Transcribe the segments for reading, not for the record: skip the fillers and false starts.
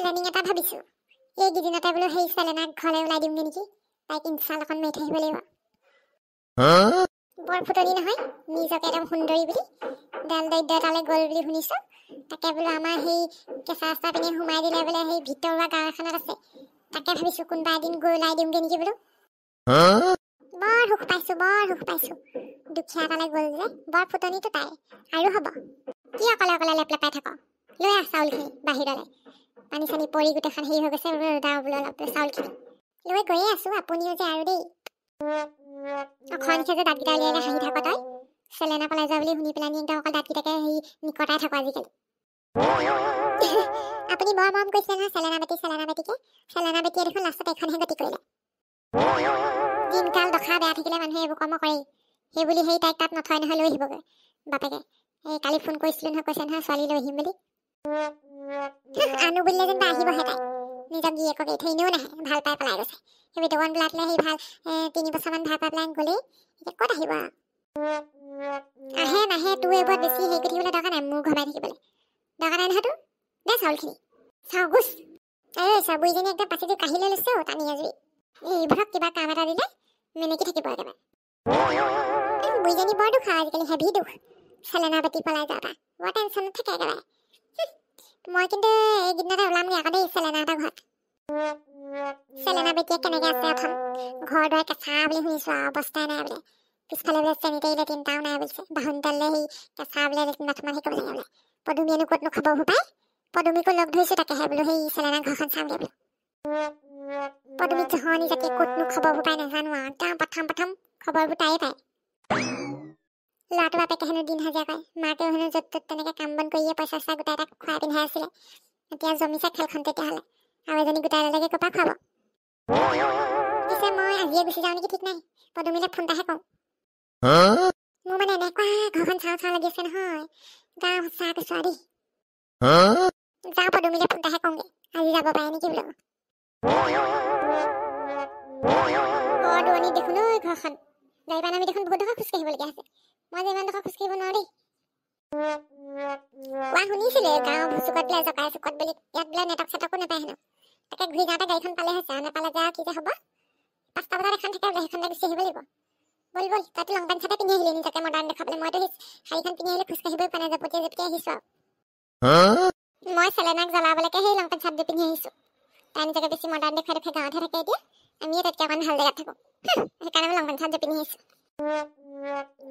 planning এটা ভাবিছো এইকেইদিনতে বোলো সেই চেলেনাক ঘৰলৈ ওলাই দিমগে নেকি তাইক ইনচাল অকণ মাৰি থাকিব লাগিব বৰ ফুটনি নহয় নিজকে একদম সুন্দৰী বুলি ডাল দৈদ্য তালে গ'ল বুলি শুনিছো তাকে বোলো আমাৰ সেই কেঁচা ৰাস্তা পিনে সোমাই দিলে বোলে সেই ভিতৰুৱা গাঁও এখনত আছে তাকে ভাবিছো কোনোবা এদিন গৈ ওলাই দিমগে নেকি বোলো বৰ সুখ পাইছো দুখীয়া তালে গ'ল যে বৰ ফুটনিটো তাই আৰু হ'ব কি অকলে অকলে লেপলেপাই থাক লৈ আহ চাউলখিনি বাহিৰলৈ পানী চানী পৰি গোটেইখন হেৰি হৈ গৈছে ৰ'দাও বোলো অলপ চাউলখিনি লৈ গৈয়ে আছো আপুনিও যে আৰু দেই অখনকে যে দাঁতকেইটা উলিয়াই হাঁহি থাক তই চেলেনা পলাই যোৱা বুলি শুনি পেলাই একদম অকল দাঁতকেইটাকে হেৰি নিকটাই থাকো আজিকালি আপুনি বৰ মৰম কৰিছিলে নহয় চেলেনা বেটিয়ে দেখোন লাষ্টত এখনহে গতি কৰিলে দিনকাল দখা বেয়া থাকিলে মানুহে এইবোৰ কৰ্ম কৰেই সেইবুলি সেই তাইক তাত নথয় নহয় লৈ আহিবগৈ বাপেকে এই কালি ফোন কৰিছিলো নহয় কৈছে নহয় ছোৱালী লৈ আহিম বুলি আনো বুলিলে যেন আহিবহে তাই নিজক গিয়েকক এৰি থৈ এনেও নাহে ভাল পাই পেলাই গৈছে সেই বিতৱন বোলাতলে সেই ভাল 3 বছৰমান ভাল পাই পেলাই গ'লেই এতিয়া ক'ত আহিব আহে নাহে তোৰ এইবোৰত বেছি হেৰি কৰি থাকিবলৈ দৰকাৰ নাই মোৰ ঘমাই থাকিবলৈ দৰকাৰ নাই নহয় তোৰ দে চাউলখিনি চাওঁ গোচ বুঢ়ীজনী একদম পাচিটো কাঢ়ি লৈ লৈছে টানি আজৰি এইবোৰক কিবা কাম এটা দিলে মেনেকি থাকিব একেবাৰে বুঢ়ীজনী বৰ দুখ আজিকালি হেভি দুখ চেলেনা বেটি পলাই যাওঁতা বৰ টেনশ্যনত থাকে একেবাৰে মই কিন্তু এইকেইদিনতে ওলামগৈ আকৌ দেই চেলেনাহঁতৰ ঘৰত চেলেনা বেটিয়ে কেনেকৈ আছে অথম ঘৰ দুৱাৰ কেঁচা বুলি শুনিছো আৰু অৱস্থাই নাই বোলে পিছফালে বোলে চেনিটাৰী লেট্ৰিনটাও নাই বুলিছে বাহুনডালে সেই কেঁচা বোলে লেট্ৰিন বাথৰুমত শিকিব লাগে বোলে পদুমীয়েনো ক'তনো খাব পায় পদুমীকো লগ ধৰিছো তাকেহে বোলো সেই চেলেনা ঘৰখন চামগৈ বোলো পদুমী জহনি যাতে ক'তনো খবৰবোৰ পাই নাজানো আৰু একদম প্ৰথম খবৰবোৰ তাইয়ে পায় ল'ৰাটো বাপেকে হেনো দিন হাজিৰা কৰে মাকেও হেনো য'ত ত'ত তেনেকৈ কাম বন কৰিয়ে পইচা চইচা গোটাই তাক খুৱাই পিন্ধাই আছিলে এতিয়া জমিছে খেলখন তেতিয়াহ'লে আৰু এজনী গোটাই ল'লেগে ক'ৰপৰা খুৱাব পিছে মই আজিয়ে গুচি যাওঁ নেকি ঠিক নাই পদুমীলৈ ফোন এটাহে কৰোঁ মোৰ মানে এনেকুৱা ঘৰখন চাওঁ লাগি আছে নহয় গাঁও সঁচা কৈছোঁ দেই যাওঁ পদুমীলৈ ফোন এটাহে কৰোঁগৈ আজি যাব পাৰে নেকি বোলো বৰ দূৰণিত দেখোন ঐ ঘৰখন গাড়ী আমি দেখোন বহুত ডোখৰ খোজকাঢ়িবলগীয়া আছে মই যে ইমান ডোখৰ খোজকাঢ়িব নোৱাৰো দেই কোৱা শুনিছিলে গাঁৱৰ ভুচুকত বোলে জকাই চুকত বুলি ইয়াত বোলে নেটক চেটকো নাপায় হেনো তাকে ঘূৰি যাওঁতে গাড়ীখন পালে হৈছে আৰু নাপালে যে কি যে হ'ব 5টা বজাত এখন থাকে বোলে সেইখনলৈ গুচি আহিব লাগিব বল তাতো লং পেণ্ট চাৰ্টে পিন্ধি আহিলি নিজকে মডাৰ্ণ দেখাবলৈ মইতো সেই শাৰীখন পিন্ধি আহিলে খোজকাঢ়িবই পোৱা নাই জপতিয়াই আহিছো আৰু মই চেলেনাক জ্বলাবলৈকে সেই লং পেণ্ট চাৰ্ট পিন্ধি আহিছো তাই নিজকে বেছি মডাৰ্ণ দেখাই গাঁৱতহে থাকে এতিয়া আমিয়ে তাতকৈ অকণ ভাল জেগাত থাকোঁ সেইকাৰণে মই লং পেণ্ট চাৰ্ট পিন্ধি আহিছো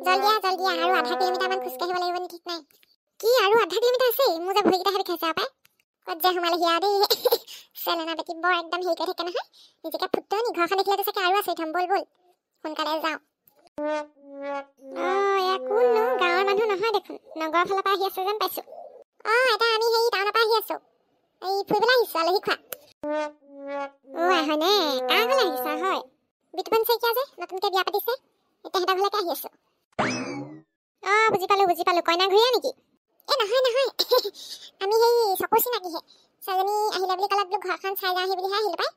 জলদি আৰু আধা কিলোমিটাৰমান খোজকাঢ়িব লাগিব নেকি ঠিক নাই কি আৰু আধা কিলোমিটাৰ আছে মোৰ যে ভৰিকেইটা বিষাইছে আৰু পাই ক'ত যে সোমালেহি আৰু দেই চেলেনা বেটি বৰ একদম হেৰি কৰি থাকে নহয় নিজকে ফুটনি ঘৰখন দেখিলেতো চাগে আৰু আচৰিত হ'ম বল সোনকালে যাওঁ এয়া কোননো গাঁৱৰ মানুহ নহয় দেখোন নগৰৰ ফালৰ পৰা আহি আছে যেন পাইছোঁ এটা আমি সেই টাউনৰ পৰা আহি আছোঁ এই ফুৰিবলৈ আহিছোঁ আলহী খোৱা হয়নে কাৰ ঘৰলৈ আহিছা হয় বিতুপন শইকীয়া যে নতুনকৈ বিয়া পাতিছে এতিয়া সিহঁতৰ ঘৰলৈকে আহি আছোঁ বুজি পালোঁ কইনা ঘূৰিয়া নেকি নহয় আমি সেই চকুৰ চিনাকিহে ছোৱালীজনী আহিলে বুলি ক'লে বোলো ঘৰখন চাই যাওঁহি বুলিহে আহিলোঁ পাই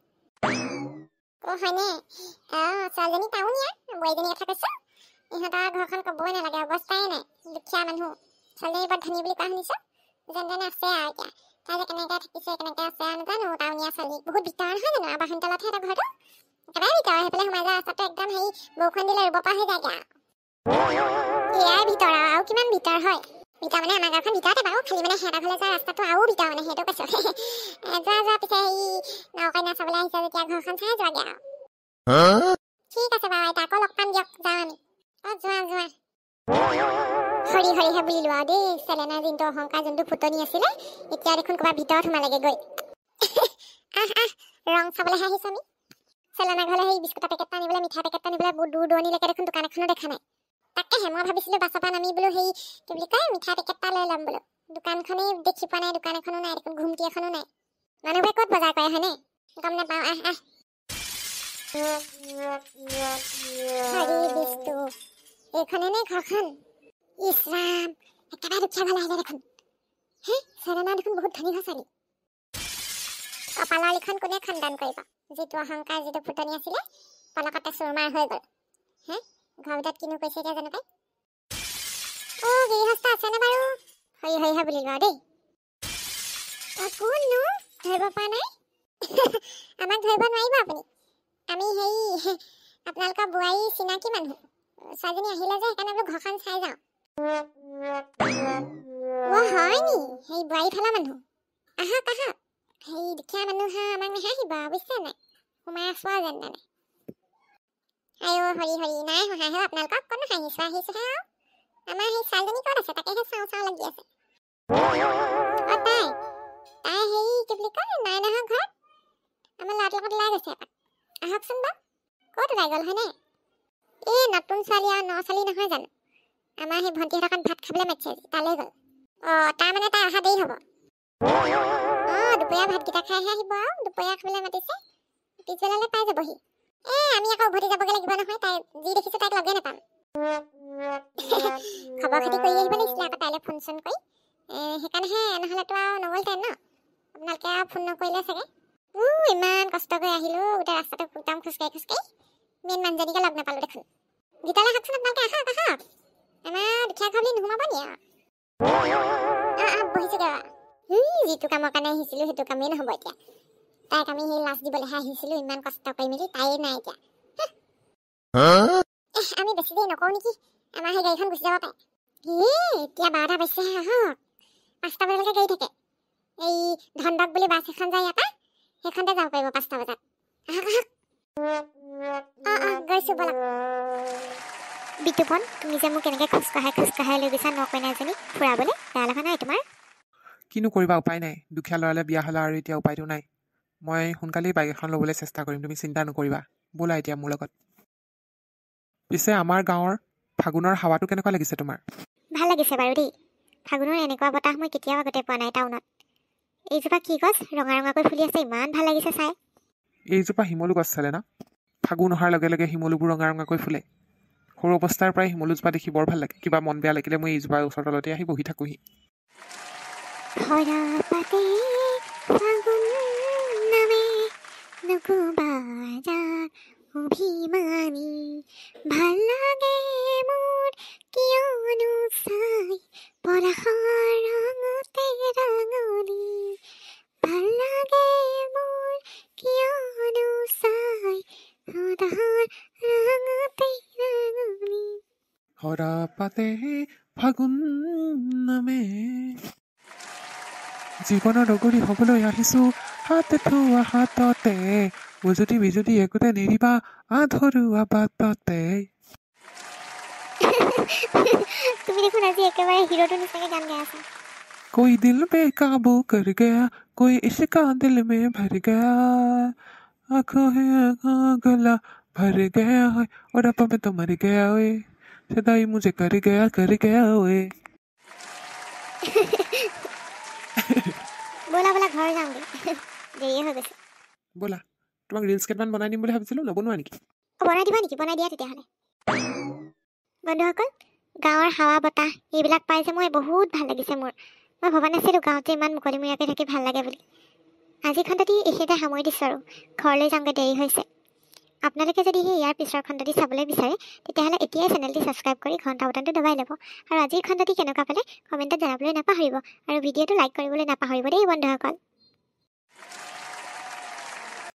হয়নে ছোৱালীজনী টাউনীয়া বোৱাৰীজনীৰ কথা কৈছোঁ ইহঁতৰ ঘৰখন ক'বই নালাগে অৱস্থাই নাই দুখীয়া মানুহ ছোৱালীজনী বৰ ধনী বুলি কোৱা শুনিছোঁ যেন তেনে আছে আৰু এতিয়া তাই যে কেনেকৈ থাকিছে কেনেকৈ আছে আৰু নাজানো টাউনীয়া ছোৱালী বহুত ভিতৰ নহয় জানো আৰু বাহিৰতলতহে এটা ঘৰটো একেবাৰে ভিতৰ সেইফালে সোমাই যোৱা ৰাস্তাটো একদম হেৰি বৰষুণ দিলে ৰুব পৰা হৈ যায়গৈ আৰু এয়াই ভিতৰ আৰু কিমান ভিতৰ হয় ভিতৰ মানে আমাৰ গাঁওখন ভিতৰতে বাৰু খালি মানে সিহঁতৰ ঘৰলৈ যোৱা ৰাস্তাটো আৰু ভিতৰ মানে সেইটো কৈছোঁ যোৱা পিছে সেই নকইনা চাবলৈ আহিছে যেতিয়া ঘৰখন চাই যোৱাগৈ আৰু ঠিক আছে বাৰু আইতা আকৌ লগ পাম দিয়ক যাওঁ আমি যোৱা হৰিহে বুলিলোঁ আৰু দেই চেলেনাৰ যোনটো অহংকাৰ যোনটো ফুটনি আছিলে এতিয়া দেখোন ক'ৰবাত ভিতৰত সোমালেগৈ গৈ ৰং চাবলৈহে আহিছোঁ আমি চেলেনাৰ ঘৰলৈ সেই বিস্কুটৰ পেকেট আনিবলৈ মিঠাই পেকেট আনিবলৈ দূৰ দূৰণিলৈকে দেখোন দোকান এখনো দেখা নাই তাকেহে মই ভাবিছিলোঁ বাছৰ পৰা নামি বোলো সেই কি বুলি কয় মিঠাই পেকেট এটা লৈ ল'ম বোলো দোকানখনেই দেখি পোৱা নাই দোকান এখনো নাই দেখোন ঘুমটি এখনো নাই মানুহবোৰে ক'ত বজাৰ কৰে হয়নে গম নাপাওঁ এইখনে নে ঘৰখন ইছ ৰাম একেবাৰে দুখীয়া ঘৰলৈ আহিলে দেখোন চেলেনা দেখোন বহুত ধনী হয় ছোৱালী কপালৰ লিখন কোনে খণ্ডন কৰিব যিটো অহংকাৰ যিটো ফুটনি আছিলে পলকতে চুৰমাৰ হৈ গ'ল ঘৰ ভিতৰত কিনো কৈছে এতিয়া জানো পাই গৃহস্থ আছেনে বাৰু হৰিহে বুলিলোঁ আৰু দেই কোননো ধৰিব পৰা নাই আমাক ধৰিব নোৱাৰিব আপুনি আমি হেৰি আপোনালোকৰ বোৱাৰী চিনাকি মানুহ ছোৱালীজনী আহিলে যে সেইকাৰণে বোলো ঘৰখন চাই যাওঁ হয় নি সেই বোৱাৰী ফালৰ মানুহ আহক আহক সেই দুখীয়া মানুহ আমাক নাহাঁহিব বুজিছে নাই সোমাই আছো আৰু যেন তেনে আইঅ হৰি হৰি নাই হাঁহে আপোনালোকক ক'ত হাঁহিছোহে আৰু আমাৰ সেই ছোৱালীজনী ক'ত আছে তাকেহে চাওঁ চাওঁ লাগি আছে তাই হেৰি কি বুলি কয় নাই নহয় ঘৰত আমাৰ ল'ৰাটোৰ লগত ওলাই গৈছে এপাক আহকচোন বাৰু ক'ত ওলাই গ'ল হয়নে এই নতুন ছোৱালী আৰু ন ছোৱালী নহয় জানো আমাৰ সেই ভণ্টিহঁতৰ কাৰণে ভাত খাবলৈ মাতিছে তালৈ গ'ল তাৰমানে তাই অহা দেৰি হ'ব দুপৰীয়া ভাতকেইটা খাইহে আহিব আৰু দুপৰীয়া খাবলৈ মাতিছে পিছবেলালৈ পাই যাবহি আমি আকৌ উভতি যাবগৈ লাগিব নহয় তাই যি দেখিছোঁ তাইক লগে নাপাম খবৰ খাতি কৰি আহিব লাগিছিলে আকৌ তাইলৈ ফোন চোন কৰি সেইকাৰণেহে নহ'লেতো আৰু নগ'লহেঁতেন ন আপোনালোকে আৰু ফোন নকৰিলে চাগে ইমান কষ্ট কৰি আহিলোঁ গোটেই ৰাস্তাটো একদম খোজকাঢ়ি মেইন মানুহজনীকে লগ নাপালোঁ দেখোন গীতালৈ আহকচোন আপোনালোকে আহক আমাৰ দুখীয়া ঘৰ বুলি নোসোমাব নি আৰু বহিছোগৈ যিটো কামৰ কাৰণে আহিছিলোঁ সেইটো কামেই নহ'ব এতিয়া তাইক আমি সেই লাজ দিবলৈহে আহিছিলোঁ ইমান কষ্ট কৰি মেলি তাইয়ে নাই এতিয়া আমি বেছি দেৰি নকৰোঁ নেকি আমাৰ সেই গাড়ীখন গুচি যাব পাৰে এতিয়া 12টা বাজিছেহে আহক 5টা বজালৈকে গাড়ী থাকে এই ধনবাগ বুলি বাছ এখন যায় ইয়াৰ পৰা সেইখনতে যাব পাৰিব 5টা বজাত আহক গৈছোঁ বলক বিতুপন তুমি যে মোক কেনেকৈ খোজকাঢ়াই লৈ গৈছা নকইনা এজনী ফুৰাবলৈ বেয়া লগা নাই তোমাৰ কিনো কৰিবা উপায় নাই দুখীয়া ল'ৰালে বিয়া হ'লা আৰু এতিয়া উপায়টো নাই মই সোনকালেই বাইক এখন ল'বলৈ চেষ্টা কৰিম তুমি চিন্তা নকৰিবা ব'লা এতিয়া মোৰ লগত পিছে আমাৰ গাঁৱৰ ফাগুনৰ হাৱাটো কেনেকুৱা লাগিছে তোমাৰ ভাল লাগিছে বাৰু দেই ফাগুনৰ এনেকুৱা বতাহ মই কেতিয়াও আগতে পোৱা নাই টাউনত এইজোপা কি গছ ৰঙা ৰঙাকৈ ফুলি আছে ইমান ভাল লাগিছে চাই এইজোপা শিমলু গছ চালে না ফাগুন অহাৰ লগে লগে শিমলুবোৰ ৰঙা ৰঙাকৈ ফুলে সৰু অৱস্থাৰ পৰাই শিমলুজোপা দেখি বৰ ভাল লাগে কিবা মন বেয়া লাগিলে মই এইজোপাৰ ওচৰৰ তলতে আহি বহি থাকোঁহি অভিমানী ভাল লাগে মোৰ কিয়নো চাই পলাশৰ ৰঙতে ৰাঙলী ভাল লাগে মোৰ কিয়নো চাই সদায় ৰঙতে ৰাঙলী হৰা পাতে ফাগুন নামে জীৱনৰ ডগৰি হ'বলৈ আহিছোঁ হাত থোৱা হাততে উজুতি বিজুতি একোতে নেৰিবা আধৰুৱা বাটতে তুমি দেখোন আজি একেবাৰে হিৰোটোৰ নিচিনাকৈ গান গাই আছা कोई दिल पे काबू कर गया कोई इश्क दिल में भर गया आँखों है गला भर गया है और अब मैं तो मर गया ओए सदाई मुझे कर गया ओए बोला बोला घर যাওঁগে দেৰিয়ে হৈ গৈছে बोला তোমাক ৰিলছ কেইটামান বনাই দিম বুলি ভাবিছিলোঁ নবনোৱা নেকি বনাই দিবা নেকি বনাই দিয়া তেতিয়াহ'লে বন্ধুসকল গাঁৱৰ হাৱা বতাহ এইবিলাক পাই যে মই বহুত ভাল লাগিছে মোৰ মই ভবা নাছিলোঁ গাঁৱতে ইমান মুকলিমূৰীয়াকৈ থাকি ভাল লাগে বুলি আজি খণ্ডটি এইখিনিতে সামৰি দিছোঁ আৰু ঘৰলৈ যাওঁগৈ দেৰি হৈছে আপোনালোকে যদি সেই ইয়াৰ পিছৰ খণ্ডটি চাবলৈ বিচাৰে তেতিয়াহ'লে এতিয়াই চেনেলটি ছাবস্ক্ৰাইব কৰি ঘণ্টা বটনটো দবাই ল'ব আৰু আজিৰ খণ্ডটি কেনেকুৱা পালে কমেণ্টত জনাবলৈ নাপাহৰিব আৰু ভিডিঅ'টো লাইক কৰিবলৈ নাপাহৰিব দেই বন্ধুসকল